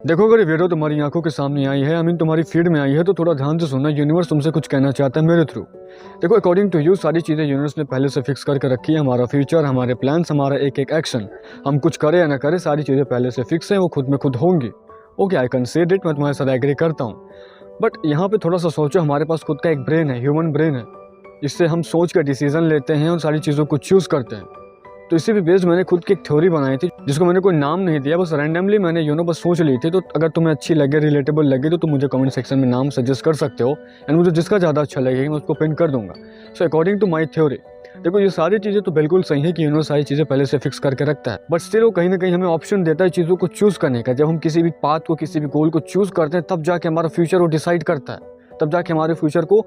देखो अगर ये वीडियो तुम्हारी आंखों के सामने आई है, आई मीन तुम्हारी फीड में आई है, तो थोड़ा ध्यान से सुनना। यूनिवर्स तुमसे कुछ कहना चाहता है मेरे थ्रू। देखो अकॉर्डिंग टू यू सारी चीज़ें यूनिवर्स ने पहले से फिक्स करके रखी है। हमारा फ्यूचर, हमारे प्लान्स, हमारा एक एक एक्शन, हम कुछ करें या ना करें, सारी चीज़ें पहले से फिक्स हैं, वो खुद में खुद होंगी। ओके, आई कंसीडर इट, मैं तुम्हारे साथ एग्री करता हूँ। बट यहाँ पे थोड़ा सा सोचो, हमारे पास खुद का एक ब्रेन है, ह्यूमन ब्रेन है, जिससे हम सोच कर डिसीजन लेते हैं और सारी चीज़ों को चूज़ करते हैं। तो इसी भी बेस्ड मैंने खुद की एक थ्योरी बनाई थी, जिसको मैंने कोई नाम नहीं दिया, बस रैंडमली मैंने बस सोच ली थी। तो अगर तुम्हें अच्छी लगे, रिलेटेबल लगे, तो तुम मुझे कमेंट सेक्शन में नाम सजेस्ट कर सकते हो, एंड मुझे जिसका ज़्यादा अच्छा लगेगा मैं उसको पिन कर दूंगा। So according to my theory, देखो ये सारी चीज़ें तो बिल्कुल सही है कि यूनिवर्स सारी चीज़ें पहले से फिक्स करके रखता है, बट स्टिल वो कहीं ना कहीं हमें ऑप्शन देता है चीज़ों को चूज़ करने का। जब हम किसी भी पाथ को, किसी भी गोल को चूज़ करते हैं, तब जाके हमारा फ्यूचर वो डिसाइड करता है, तब जाके हमारे फ्यूचर को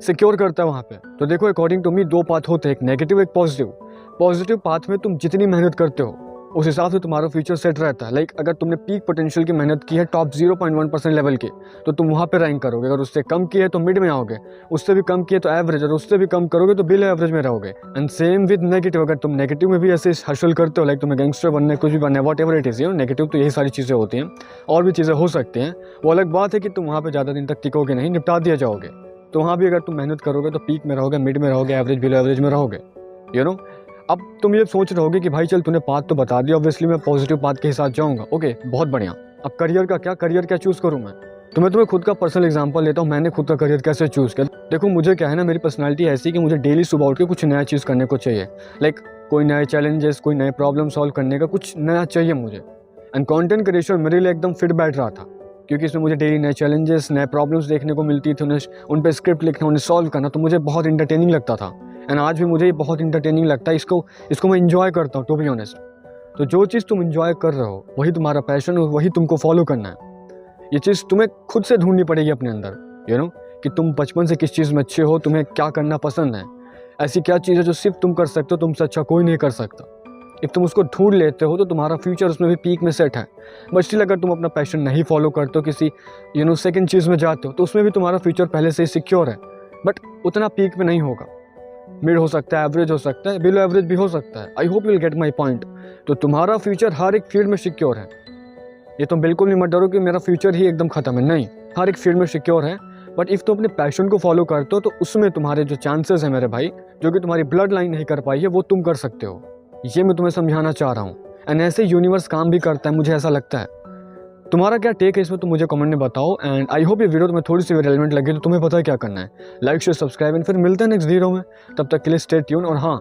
सिक्योर करता है वहाँ पे। तो देखो अकॉर्डिंग टू मी दो पाथ होते हैं, एक नेगेटिव, एक पॉजिटिव। पॉजिटिव पाथ में तुम जितनी मेहनत करते हो उस हिसाब से तुम्हारा फ्यूचर सेट रहता है। लाइक अगर तुमने पीक पोटेंशियल की मेहनत की है टॉप 0.1% लेवल की, तो तुम वहाँ पे रैंक करोगे। अगर उससे कम की है तो मिड में आओगे, उससे भी कम की है तो एवरेज, और उससे भी कम करोगे तो बिलो एवरेज में रहोगे। एंड सेम विद नेगेटिव, अगर तुम नेगेटिव में भी ऐसे हसल करते हो, लाइक तुम्हें गैंगस्टर बनने, कुछ भी बनना है, what ever it is, negative तो यही सारी चीज़ें होती हैं, और भी चीज़ें हो सकती हैं। वो अलग बात है कि तुम वहाँ पर ज़्यादा दिन तक टिकोगे नहीं, निपटा दिया जाओगे। तो वहाँ भी अगर तुम मेहनत करोगे तो पीक में रहोगे, मिड में रहोगे, एवरेज, बिलो एवरेज में रहोगे। अब तुम ये सोच रहे होगे कि भाई चल तूने पाथ तो बता दिया, ऑब्वियसली मैं पॉजिटिव पाथ के साथ जाऊंगा। ओके, बहुत बढ़िया। अब करियर का क्या, करियर क्या चूज़ करूँ मैं? तो मैं तुम्हें खुद का पर्सनल एग्जांपल लेता हूँ, मैंने खुद का करियर कैसे चूज़ किया। देखो मुझे क्या है ना, मेरी पर्सनालिटी ऐसी कि मुझे डेली सुबह उठ के कुछ नया चीज़ करने को चाहिए। लाइक कोई नए चैलेंजेस, कोई नए प्रॉब्लम सॉल्व करने का कुछ नया चाहिए मुझे। एंड कॉन्टेंट क्रिएशन मेरे लिए एकदम फिट बैठ रहा था, क्योंकि इसमें मुझे डेली नए चैलेंजेस, नए प्रॉब्लम्स देखने को मिलती थी, उन पर स्क्रिप्ट लिखना, उन्हें सॉल्व करना, तो मुझे बहुत इंटरटेनिंग लगता था। एंड आज भी मुझे ये बहुत इंटरटेनिंग लगता है, इसको मैं इंजॉय करता हूँ, टू बी ऑनेस्ट। तो जो चीज़ तुम इंजॉय कर रहे हो वही तुम्हारा पैशन है, वही तुमको फॉलो करना है। ये चीज़ तुम्हें खुद से ढूंढनी पड़ेगी अपने अंदर, कि तुम बचपन से किस चीज़ में अच्छे हो, तुम्हें क्या करना पसंद है, ऐसी क्या चीज़ है जो सिर्फ तुम कर सकते हो, तुमसे अच्छा कोई नहीं कर सकता। एक तुम उसको ढूंढ लेते हो तो तुम्हारा फ्यूचर उसमें भी पीक में सेट है। बट स्टिल अगर तुम अपना पैशन नहीं फॉलो करते हो, किसी सेकंड चीज़ में जाते हो, तो उसमें भी तुम्हारा फ्यूचर पहले से ही सिक्योर है, बट उतना पीक में नहीं होगा। मिड हो सकता है, एवरेज हो सकता है, बिलो एवरेज भी हो सकता है। I hope you will get my point. तो तुम्हारा फ्यूचर हर एक फील्ड में सिक्योर है। ये तुम बिल्कुल नहीं मत डरो कि मेरा फ्यूचर ही एकदम खत्म है, नहीं, हर एक फील्ड में सिक्योर है। बट इफ़ तुम अपने पैशन को फॉलो करते हो तो उसमें तुम्हारे जो चांसेस हैं मेरे भाई, जो कि तुम्हारी ब्लड लाइन नहीं कर पाई है, वो तुम कर सकते हो। ये मैं तुम्हें समझाना चाह रहा हूँ। एंड ऐसे यूनिवर्स काम भी करता है, मुझे ऐसा लगता है। तुम्हारा क्या टेक है इसमें, तुम मुझे कमेंट में बताओ। एंड आई होप ये वीडियो तुम्हें थोड़ी सी भी रेलेवेंट लगी, तो तुम्हें पता है क्या करना है, लाइक शेयर सब्सक्राइब, एंड फिर मिलते हैं नेक्स्ट वीडियो में। तब तक के लिए स्टे ट्यून, और हाँ,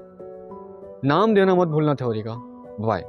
नाम देना मत भूलना थ्योरी का। बाय।